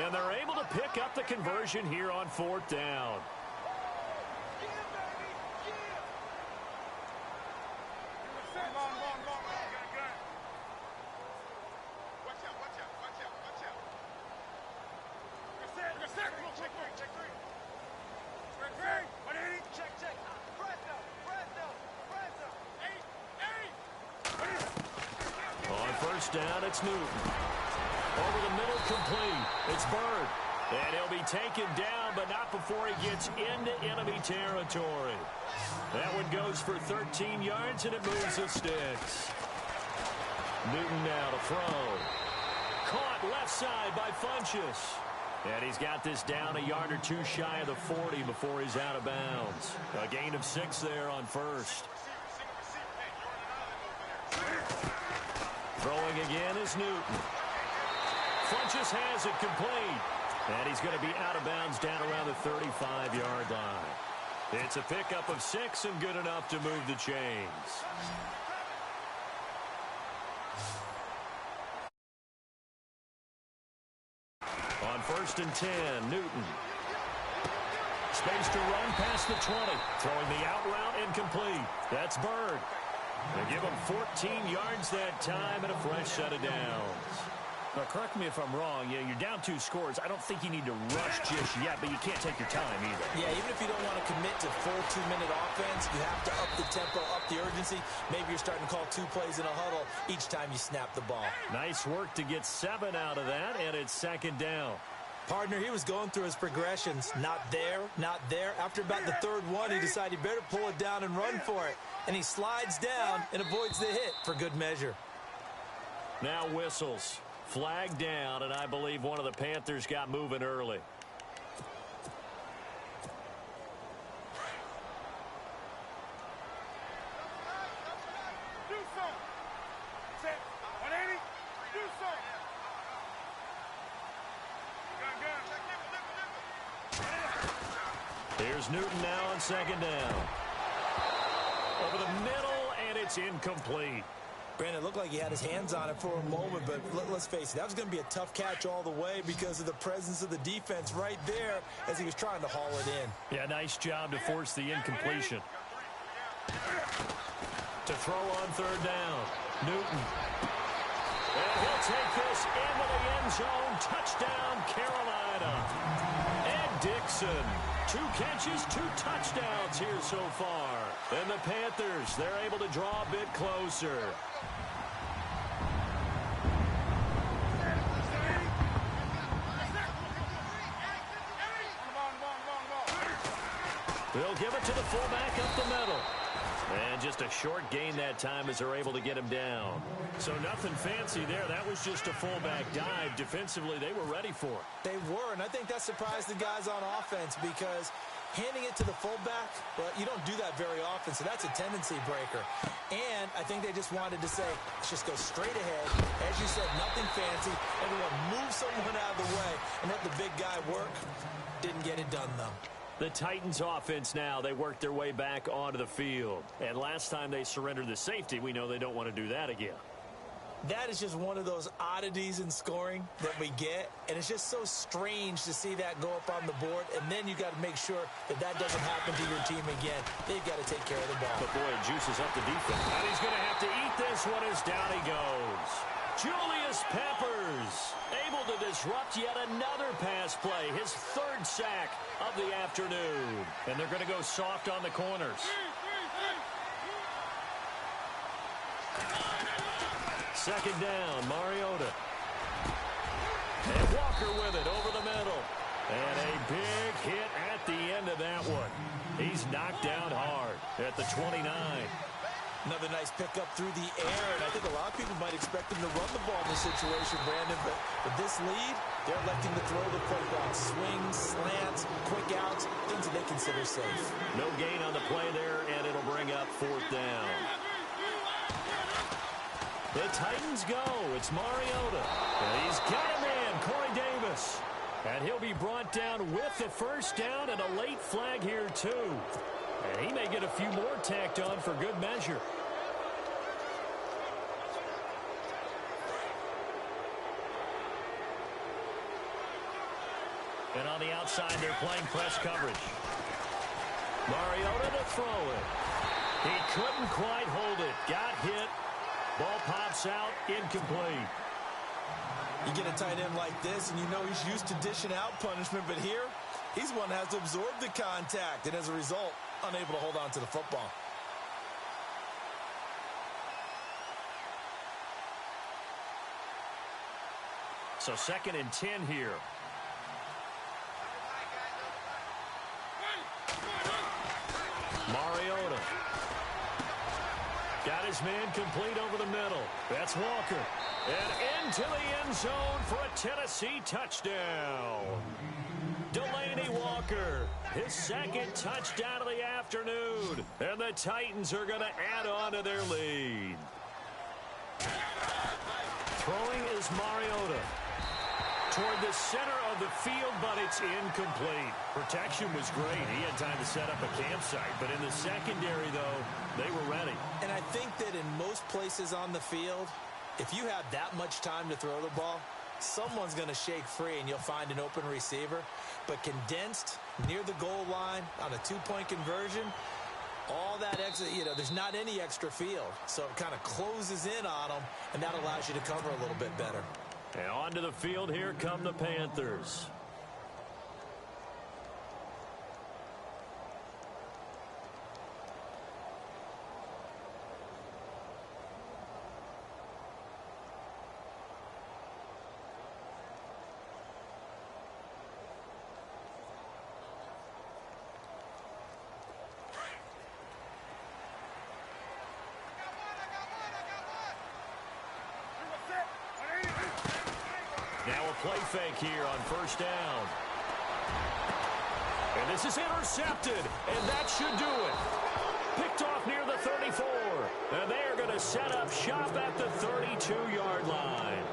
And they're able to pick up the conversion here on 4th down. Down, it's Newton. Over the middle, complete. It's Bird. And he'll be taken down, but not before he gets into enemy territory. That one goes for 13 yards, and it moves the sticks. Newton now to throw. Caught left side by Funchess. And he's got this down a yard or two shy of the 40 before he's out of bounds. A gain of 6 there on 1st. Throwing again is Newton. Funchess has it complete. And he's going to be out of bounds down around the 35-yard line. It's a pickup of 6 and good enough to move the chains. On 1st and 10, Newton. Space to run past the 20. Throwing the out route incomplete. That's Bird. They give him 14 yards that time and a fresh set of downs. Now, correct me if I'm wrong. Yeah, you're down 2 scores. I don't think you need to rush just yet, but you can't take your time either. Yeah, even if you don't want to commit to full 2-minute offense, you have to up the tempo, up the urgency. Maybe you're starting to call 2 plays in a huddle each time you snap the ball. Nice work to get 7 out of that, and it's 2nd down. Partner, he was going through his progressions. Not there, not there. After about the 3rd one, he decided he better pull it down and run for it. And he slides down and avoids the hit for good measure. Now whistles. Flag down, and I believe one of the Panthers got moving early. Here's Newton now on 2nd down. Over the middle, and it's incomplete. Brandon, it looked like he had his hands on it for a moment, but let's face it, that was going to be a tough catch all the way because of the presence of the defense right there as he was trying to haul it in. Yeah, nice job to force the incompletion. To throw on 3rd down, Newton. And he'll take this into the end zone. Touchdown, Carolina. Ed Dixon. 2 catches, 2 touchdowns here so far. And the Panthers, they're able to draw a bit closer. They'll give it to the fullback up the middle. And just a short gain that time as they're able to get him down. So nothing fancy there. That was just a fullback dive. Defensively, they were ready for it. They were, and I think that surprised the guys on offense because handing it to the fullback, well, you don't do that very often, so that's a tendency breaker. And I think they just wanted to say, let's just go straight ahead. As you said, nothing fancy. Everyone move someone out of the way and let the big guy work. Didn't get it done, though. The Titans offense now, they worked their way back onto the field. And last time they surrendered the safety, we know they don't want to do that again. That is just one of those oddities in scoring that we get, and it's just so strange to see that go up on the board, and then you got to make sure that that doesn't happen to your team again. They've got to take care of the ball. But boy, it juices up the defense. And he's going to have to eat this one as down he goes. Julius Peppers able to disrupt yet another pass play, his 3rd sack of the afternoon. And they're going to go soft on the corners. Second down, Mariota. And Walker with it over the middle. And a big hit at the end of that one. He's knocked down hard at the 29. Another nice pickup through the air, and I think a lot of people might expect him to run the ball in this situation, Brandon, but with this lead, they're electing to throw the football. Swings, slants, quick outs, things that they consider safe. No gain on the play there, and it'll bring up 4th down. The Titans go. It's Mariota. And he's got a man, Corey Davis. And he'll be brought down with the first down and a late flag here, too. And he may get a few more tacked on for good measure. And on the outside, they're playing press coverage. Mariota to throw it. He couldn't quite hold it. Got hit. Ball pops out, incomplete. You get a tight end like this, and you know he's used to dishing out punishment, but here, he's one that has to absorb the contact, and as a result, unable to hold on to the football. So 2nd and 10 here. Mariota. Got his man complete over the middle. That's Walker. And into the end zone for a Tennessee touchdown. Delaney Walker, his 2nd touchdown of the afternoon. And the Titans are going to add on to their lead. Throwing is Mariota. Toward the center of the field, but it's incomplete. Protection was great. He had time to set up a campsite. But in the secondary, though, they were ready. And I think that in most places on the field, if you have that much time to throw the ball, someone's going to shake free and you'll find an open receiver. But condensed near the goal line on a 2-point conversion, all that extra, there's not any extra field. So it kind of closes in on them, and that allows you to cover a little bit better. And onto the field, here come the Panthers. Now a play fake here on first down. And this is intercepted, and that should do it. Picked off near the 34. And they are going to set up shop at the 32-yard line.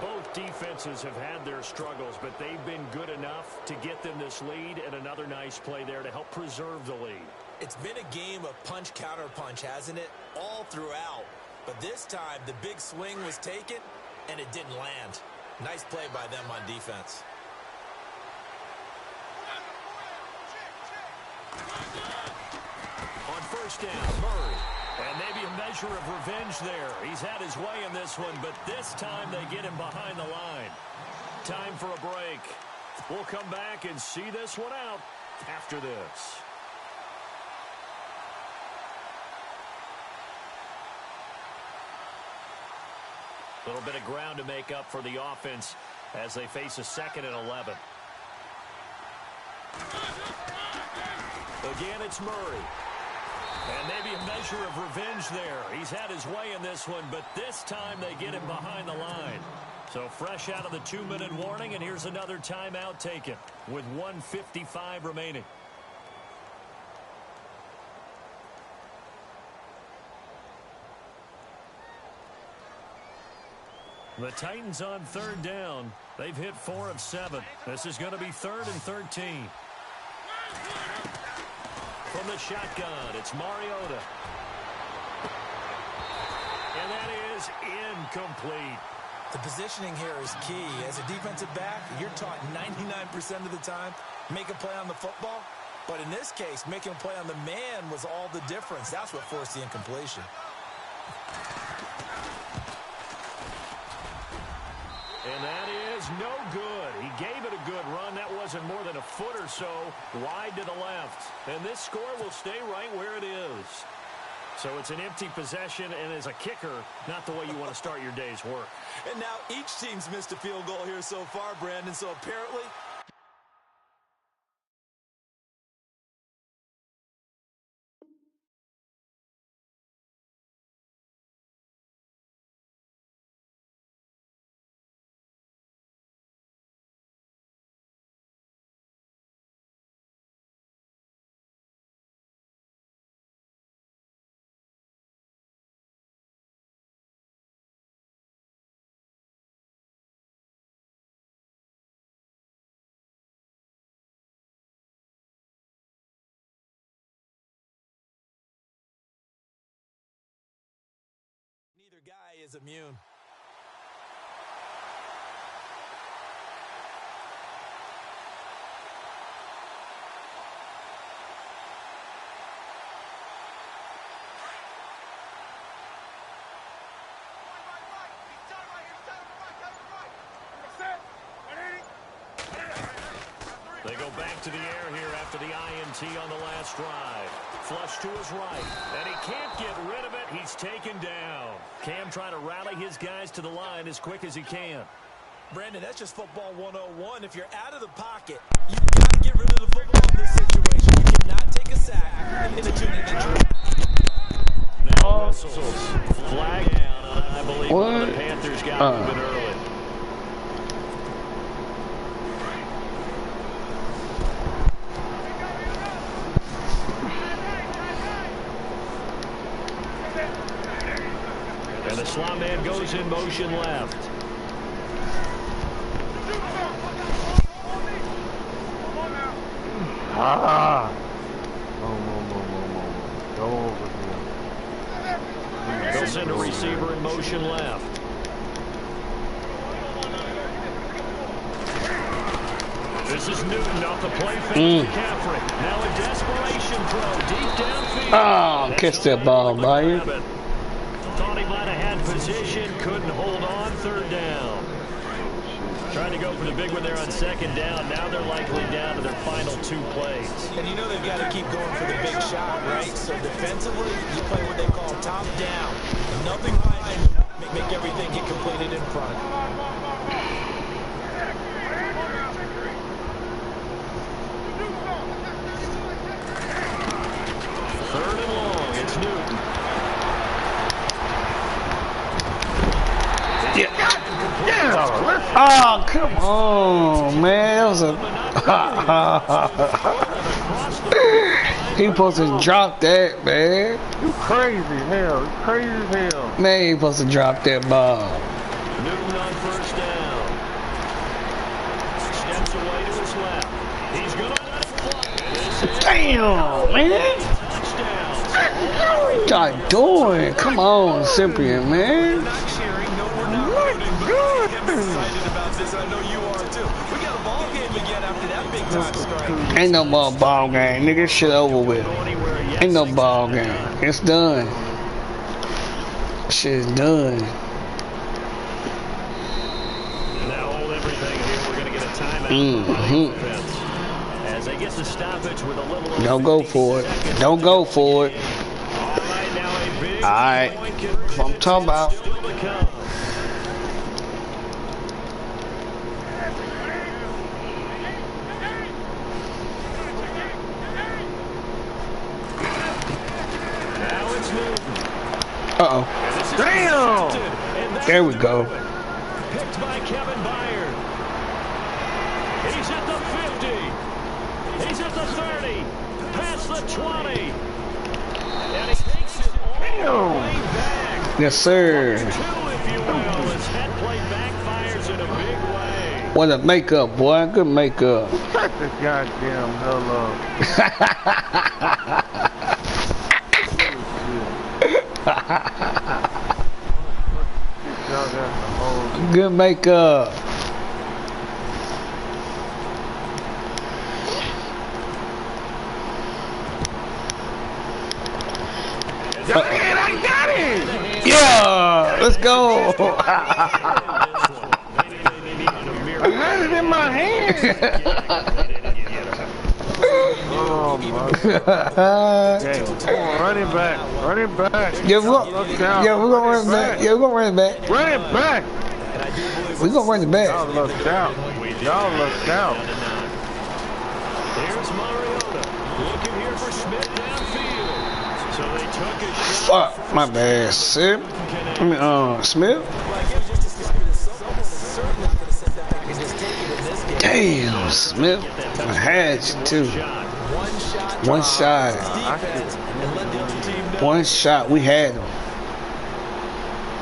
Both defenses have had their struggles, but they've been good enough to get them this lead, and another nice play there to help preserve the lead. It's been a game of punch-counter-punch, hasn't it? All throughout. But this time, the big swing was taken, and it didn't land. Nice play by them on defense. On first down, Murray. And maybe a measure of revenge there. He's had his way in this one, but this time they get him behind the line. Time for a break. We'll come back and see this one out after this. A little bit of ground to make up for the offense as they face a 2nd and 11. Again, it's Murray. And maybe a measure of revenge there. He's had his way in this one, but this time they get him behind the line. So fresh out of the 2-minute warning, and here's another timeout taken with 1:55 remaining. The Titans on 3rd down. They've hit 4 of 7. This is going to be 3rd and 13. From the shotgun, it's Mariota. And that is incomplete. The positioning here is key. As a defensive back, you're taught 99% of the time, make a play on the football. But in this case, making a play on the man was all the difference. That's what forced the incompletion. And that is no good. He gave it a good run. That wasn't more than a foot or so wide to the left. And this score will stay right where it is. So it's an empty possession, and as a kicker, not the way you want to start your day's work. And now each team's missed a field goal here so far, Brandon. So apparently guy is immune. They go back to the air here after the INT on the last drive. Flush to his right, and he can't get rid of it. He's taken down. Cam trying to rally his guys to the line as quick as he can. Brandon, that's just football 101. If you're out of the pocket, you've got to get rid of the football in this situation. You cannot take a sack in a tuning injury. Now whistles. Flag down, and I believe one of the Panthers got moving early. And the slot man goes in motion left. Go over here. They'll send a receiver in motion left. This is Newton off the play fake to McCaffrey. Now a desperation throw deep downfield. Oh, catch that ball, Byron. Thought he might have had position, couldn't hold on, third down. Trying to go for the big one there on second down. Now they're likely down to their final 2 plays. And you know they've got to keep going for the big shot, right? So defensively, you play what they call top down. Nothing behind you. Make everything get completed in front. Third and long, it's Newton. Oh, come on, man. That was a... He supposed to drop that, man. You crazy hell. You crazy as hell. Man, he supposed to drop that ball. Newton on first down. Steps away to his left. He's going to let it fly. Damn, man. What y'all doing? Come on, Cyprian, man. Not cheering, no, we're not rooting, but I'm excited about this. I know you are too. We got a ball game again after that big time strike. Ain't no more ball game, nigga. Shit over with. Ain't no ball game. It's done. Shit's done. Now hold everything here. We're going to get a timeout. As they get the stoppage with a little. Don't go for it. Don't go for it. All right. That's what I'm talking about. Uh-oh. Damn! There we go. Picked by Kevin Byard. He's at the 50. He's at the 30. Past the 20. And he takes it all the way back. Yes, sir. 2, if you will. His head play backfires in a big way. What a makeup, boy. Good makeup. Shut this goddamn hell up. Good makeup. I got it! Yeah, let's go. I had it in my hand. Oh my God. Running back. Running back. Yeah, we're gonna run it back. Yeah, we're gonna run it back. Run it back. We're gonna run it back. Y'all looked out. Y'all looked out. Here's Mariota. Looking here for Smith downfield. So they took a shot. Fuck, my bad, Sim. I mean, Smith. Damn, Smith. I had you too. One shot. One shot. We had him.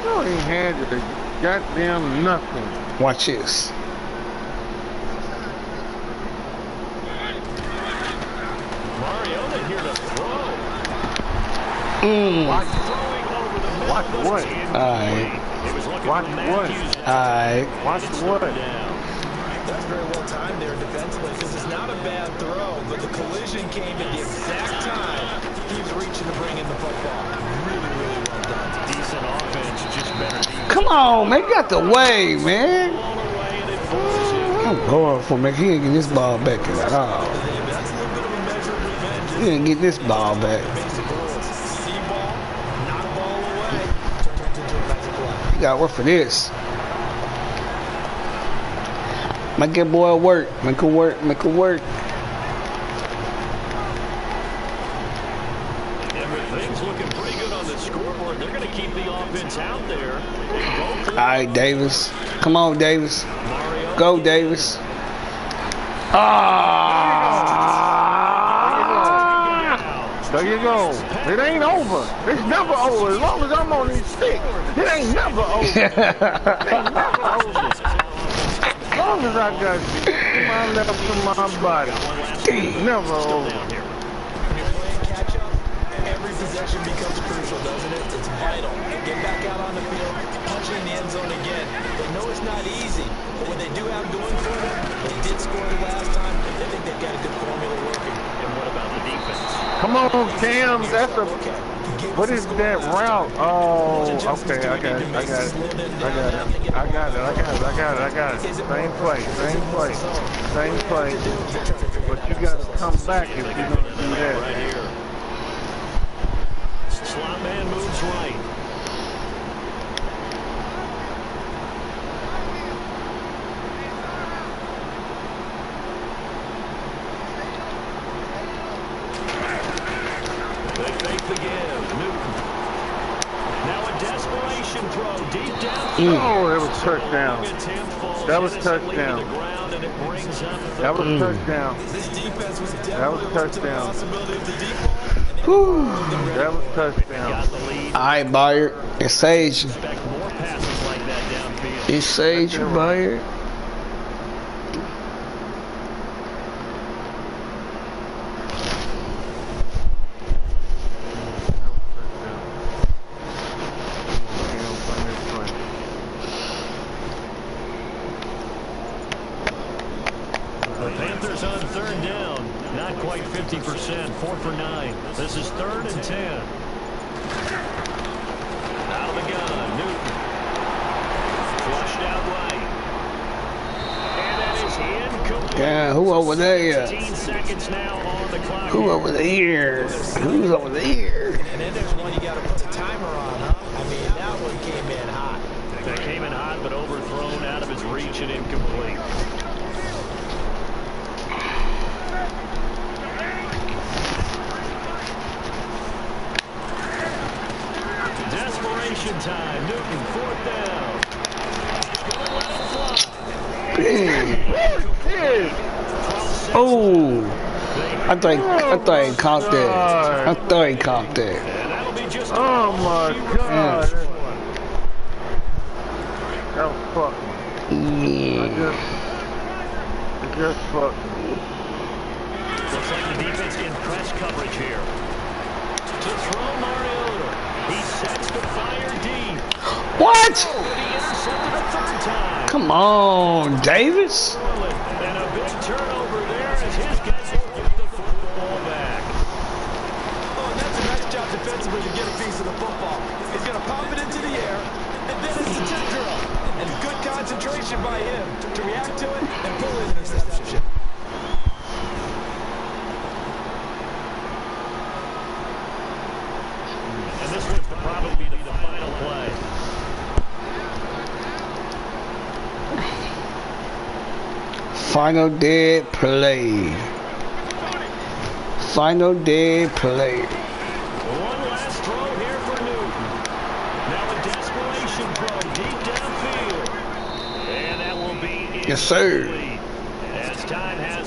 You ain't had it. Goddamn nothing. Watch this. Mariota here to throw. Watch the what? Alright. Watch what? Alright. Watch the what? That's very well timed there defensively because it's not a bad throw, but the collision came at the exact time he was reaching to bring in the football. Really, really well done. Decent offense, just better defense. Come on, man. Get out the way, man. I'm going for me. He ain't get this ball back at all. That's a little bit of a measure of revenge. He didn't get this ball back. Basic rules. See ball, knock ball away, turn it into a nice play. You gotta work for this. Make that boy work. Make him work. Make him work. Everything's looking pretty good on the scoreboard. They're going to keep the offense out there. All right, Davis. Come on, Davis. Go, Davis. There you go. It ain't over. It's never over. As long as I'm on these sticks, it ain't never over. It ain't never over. As long as I got my left to my body, it's never over. When you're playing catch-up, every possession becomes crucial, doesn't it? It's vital. Get back out on the field, punch in the end zone again. They know it's not easy, but what they do have going for them, they did score the last time. They think they've got a good formula working. And what about the defense? Come on, Cam. That's a. What is that route? Oh, okay. I got it. Same play. But you got to come back if you're going to do that. Right here. Slot man moves right. They fake the give. Newton. Now a desperation throw deep down. Oh, that was touchdown. That was touchdown. That was touchdown. This defense was That was touchdown. possibility of the deep ball. Whew. That was touchdown. Got the lead. All right, Byard. It saves you. Expect more passes like that downfield. It saves you, Byard. The Panthers on third down. Not quite 50%. 4 for 9. This is 3rd and 10. Out of the gun. Newton. Flushed out right. And that is incomplete. Yeah, who over there? 15 seconds now on the clock. Who over there? Who's over there? And then there's one you got to put the timer on, huh? I mean, that one came in hot. That came in hot, but overthrown out of his reach and incomplete. Desperation time. Newton, 4th down. Oh, I thought he caught that. I thought he caught that. And that'll be just Oh my God. That was fucking. It just fucking. looks like the defense in press coverage here. To throw Mariota. He sets the fire deep. What? He intercepted a 3rd time. Come on, Davis. And a big turnover there as his guys will get the football back. Oh, and that's a nice job defensively to get a piece of the football. He's going to pop it into the air, and then it's a tip drill. And good concentration by him to react to it and pull in an interception. And this would probably be the final play. Final dead play. Final dead play. One last throw here for Newton. Now a desperation throw deep downfield. And that will be Yes, sir. incomplete. As time has